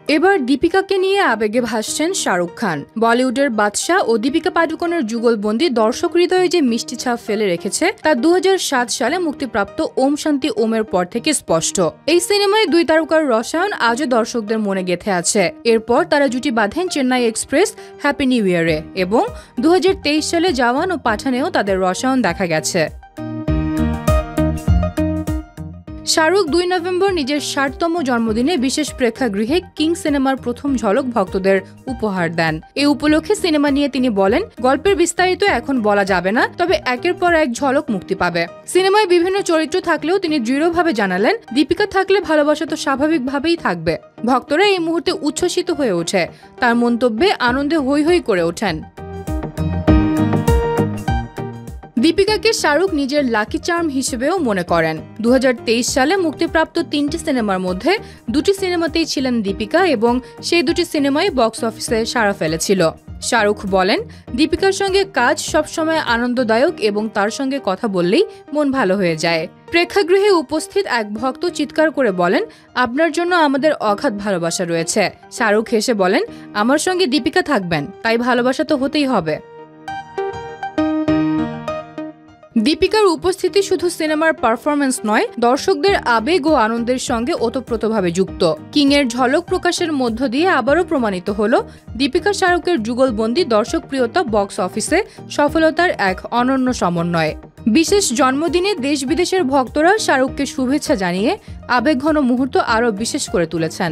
এবার দীপিকাকে নিয়ে আবেগে ভাসছেন শাহরুখ খান। বলিউডের বাদশা ও দীপিকা পাডুকোনের যুগলবন্দি দর্শক হৃদয়ে যে মিষ্টি ছাপ ফেলে রেখেছে তা 2007 সালে মুক্তিপ্রাপ্ত ওম শান্তি ওমের পর থেকে স্পষ্ট। এই সিনেমায় দুই তারকার রসায়ন আজও দর্শকদের মনে গেঁথে আছে। এরপর তারা জুটি বাঁধেন চেন্নাই এক্সপ্রেস, হ্যাপি নিউ ইয়ারে এবং 2023 সালে জওয়ান ও পাঠানেও তাদের রসায়ন দেখা গেছে। শাহরুখ 2 নভেম্বর নিজের 60তম জন্মদিনে বিশেষ প্রেক্ষাগৃহে কিং সিনেমার প্রথম ঝলক ভক্তদের উপহার দেন। এই উপলক্ষে সিনেমা নিয়ে তিনি বলেন, গল্পের বিস্তারিত এখন বলা যাবে না, তবে একের পর এক ঝলক মুক্তি পাবে। সিনেমায় বিভিন্ন চরিত্র থাকলেও তিনি দৃঢ়ভাবে জানালেন, দীপিকা থাকলে ভালোবাসা তো স্বাভাবিকভাবেই থাকবে। ভক্তরা এই মুহূর্তে উচ্ছ্বসিত হয়ে ওঠে। তার মন্তব্যে আনন্দে হৈ হৈ করে ওঠেন। দীপিকাকে শাহরুখ নিজের লাকি চার্ম হিসেবেও মনে করেন। 2023 সালে মুক্তিপ্রাপ্ত 3টি সিনেমার মধ্যে 2টি সিনেমাতেই ছিলেন দীপিকা এবং সেই 2টি সিনেমাই বক্স অফিসে সাড়া ফেলেছিল। শাহরুখ বলেন, দীপিকার সঙ্গে কাজ সবসময় আনন্দদায়ক এবং তার সঙ্গে কথা বললেই মন ভালো হয়ে যায়। প্রেক্ষাগৃহে উপস্থিত এক ভক্ত চিৎকার করে বলেন, আপনার জন্য আমাদের অগাধ ভালোবাসা রয়েছে। শাহরুখ হেসে বলেন, আমার সঙ্গে দীপিকা থাকবেন, তাই ভালোবাসা তো হতেই হবে। দীপিকার উপস্থিতি শুধু সিনেমার পারফরম্যান্স নয়, দর্শকদের আবেগ ও আনন্দের সঙ্গে ওতপ্রোতভাবে যুক্ত। কিং এর ঝলক প্রকাশের মধ্য দিয়ে আবারও প্রমাণিত হল, দীপিকা শাহরুখের যুগলবন্দি দর্শকপ্রিয়তা বক্স অফিসে সফলতার এক অনন্য সমন্বয়। বিশেষ জন্মদিনে দেশ বিদেশের ভক্তরা শাহরুখকে শুভেচ্ছা জানিয়ে আবেগঘন মুহূর্ত আরও বিশেষ করে তুলেছেন।